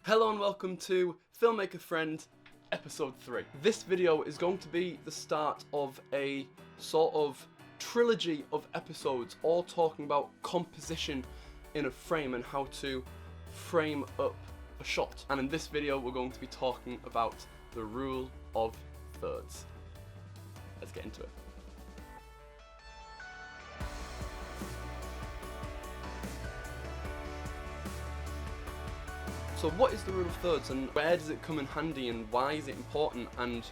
Hello and welcome to Filmmaker Friend episode 3. This video is going to be the start of a sort of trilogy of episodes all talking about composition in a frame and how to frame up a shot. And in this video we're going to be talking about the rule of thirds. Let's get into it. So what is the rule of thirds and where does it come in handy and why is it important and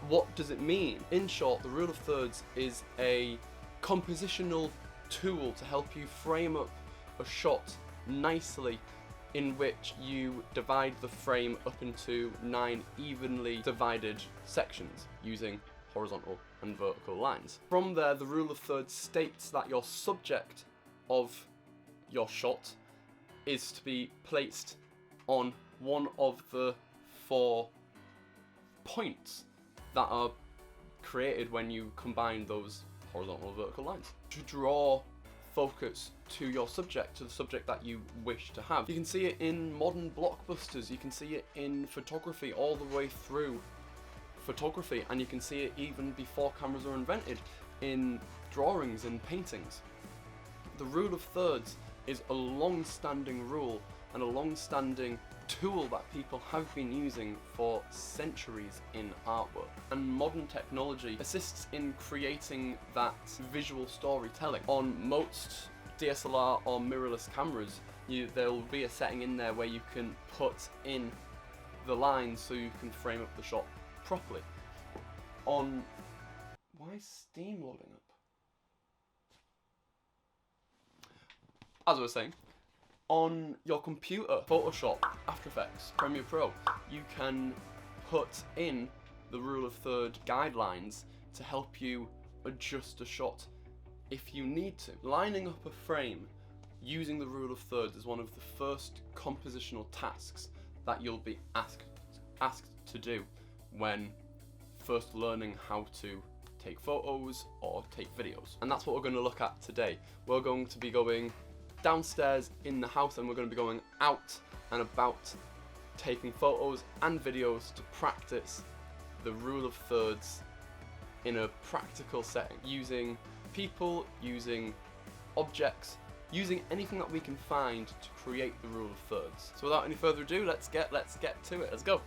what does it mean? In short, the rule of thirds is a compositional tool to help you frame up a shot nicely, in which you divide the frame up into 9 evenly divided sections using horizontal and vertical lines. From there, the rule of thirds states that your subject of your shot is to be placed on one of the 4 points that are created when you combine those horizontal and vertical lines to draw focus to your subject, to the subject that you wish to have. You can see it in modern blockbusters, you can see it in photography all the way through photography, and you can see it even before cameras were invented in drawings and paintings. The rule of thirds is a long-standing rule and a long-standing tool that people have been using for centuries in artwork. And modern technology assists in creating that visual storytelling. On most DSLR or mirrorless cameras, there will be a setting in there where you can put in the lines so you can frame up the shot properly. Why is Steam loading up? As I was saying, on your computer, Photoshop, After Effects, Premiere Pro, you can put in the rule of third guidelines to help you adjust a shot if you need to. Lining up a frame using the rule of thirds is one of the first compositional tasks that you'll be asked to do when first learning how to take photos or take videos. And that's what we're going to look at today. We're going to be going downstairs in the house and we're going to be going out and about taking photos and videos to practice the rule of thirds in a practical setting, using people, using objects, using anything that we can find to create the rule of thirds. So without any further ado, let's get to it. Let's go.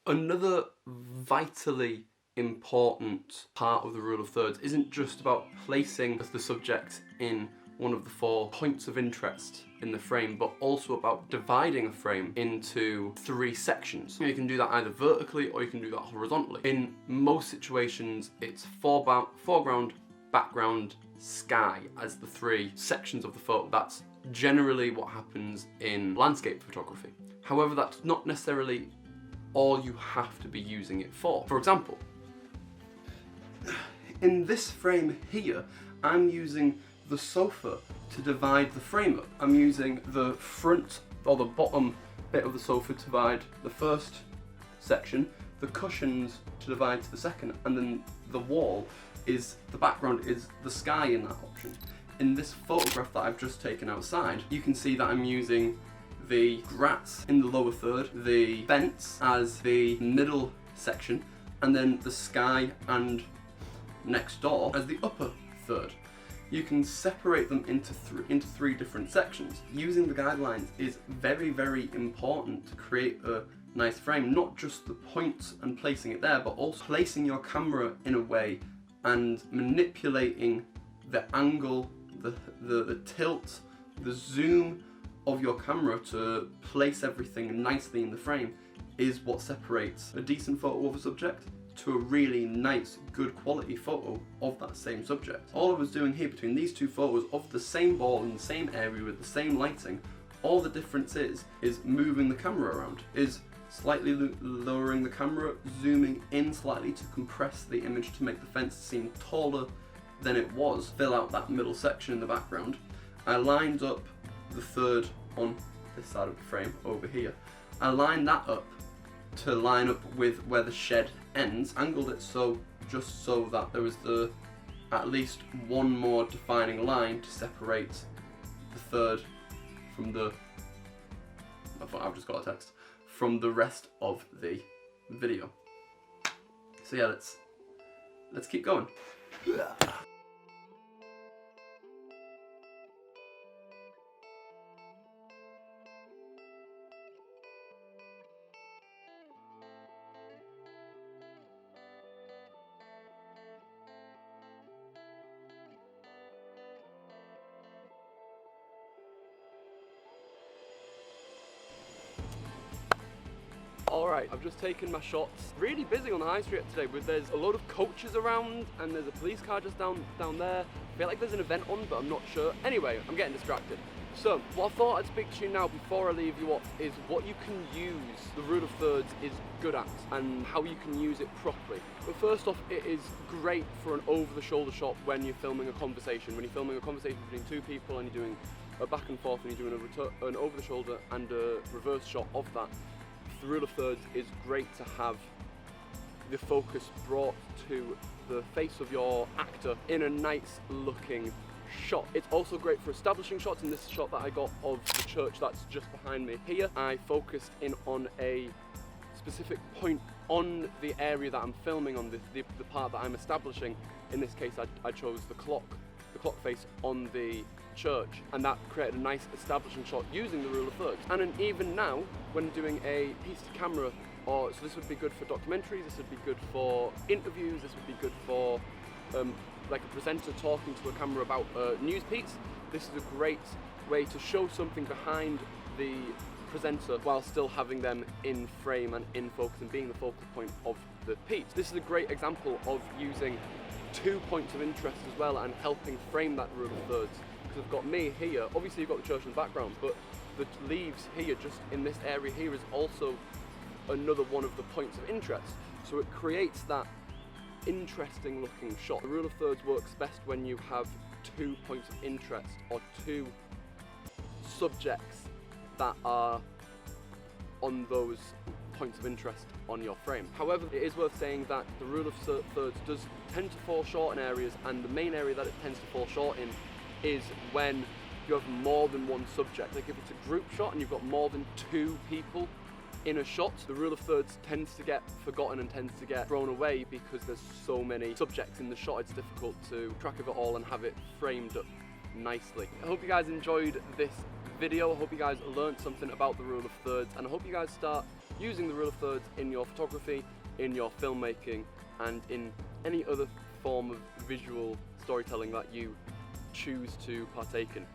Another vitally important part of the rule of thirds isn't just about placing the subject in one of the 4 points of interest in the frame, but also about dividing a frame into 3 sections. You can do that either vertically or you can do that horizontally. In most situations, it's foreground, background, sky as the 3 sections of the photo. That's generally what happens in landscape photography. However, that's not necessarily all you have to be using it for. For example, in this frame here, I'm using the sofa to divide the frame up. I'm using the front or the bottom bit of the sofa to divide the first section, the cushions to divide to the second, and then the wall is, the background is the sky in that option. In this photograph that I've just taken outside, you can see that I'm using the grass in the lower third, the fence as the middle section, and then the sky and next door as the upper third. You can separate them into 3 different sections. Using the guidelines is very, very important to create a nice frame, not just the points and placing it there, but also placing your camera in a way and manipulating the angle, the tilt, the zoom of your camera to place everything nicely in the frame is what separates a decent photo of a subject to a really nice, good quality photo of that same subject. All I was doing here between these 2 photos of the same ball in the same area with the same lighting, all the difference is moving the camera around, is slightly lowering the camera, zooming in slightly to compress the image to make the fence seem taller than it was, fill out that middle section in the background. I lined up the third on this side of the frame over here. I lined that up to line up with where the shed ends, angled it so just so that there was at least one more defining line to separate the third from the, I've just got a text, from the rest of the video. So yeah, let's keep going. Alright, I've just taken my shots. Really busy on the high street today, but there's a lot of coaches around and there's a police car just down there. I feel like there's an event on, but I'm not sure. Anyway, I'm getting distracted. So, what I thought I'd speak to you now before I leave you off is what you can use the rule of thirds is good at and how you can use it properly. But first off, it is great for an over-the-shoulder shot when you're filming a conversation. When you're filming a conversation between two people and you're doing a back and forth and you're doing an over-the-shoulder and a reverse shot of that. The rule of thirds is great to have the focus brought to the face of your actor in a nice looking shot. It's also great for establishing shots. In this shot that I got of the church that's just behind me here, I focused in on a specific point on the area that I'm filming on, the part that I'm establishing. In this case I chose the clock face on the church, and that created a nice establishing shot using the rule of thirds. And then even now, when doing a piece to camera, so this would be good for documentaries, this would be good for interviews, this would be good for like a presenter talking to a camera about a news piece. This is a great way to show something behind the presenter while still having them in frame and in focus and being the focal point of the piece. This is a great example of using 2 points of interest as well and helping frame that rule of thirds. Because I've got me here, obviously you've got the church in the background, but the leaves here, just in this area here, is also another one of the points of interest. So it creates that interesting looking shot. The rule of thirds works best when you have 2 points of interest or 2 subjects that are on those points of interest on your frame. However, it is worth saying that the rule of thirds does tend to fall short in areas, and the main area that it tends to fall short in is when you have more than one subject. Like if it's a group shot and you've got more than 2 people in a shot, the rule of thirds tends to get forgotten and tends to get thrown away because there's so many subjects in the shot. It's difficult to track of it all and have it framed up nicely. I hope you guys enjoyed this video. I hope you guys learned something about the rule of thirds, and I hope you guys start using the rule of thirds in your photography, in your filmmaking, and in any other form of visual storytelling that you choose to partake in.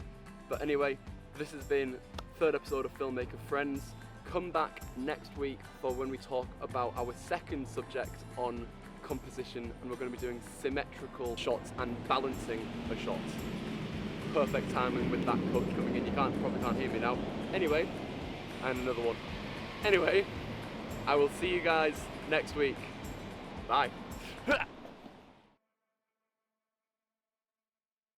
But anyway, this has been the 3rd episode of Filmmaker Friends. Come back next week for when we talk about our 2nd subject on composition, and we're going to be doing symmetrical shots and balancing a shot. Perfect timing with that coach coming in. You probably can't hear me now. Anyway, and another one. Anyway, I will see you guys next week. Bye.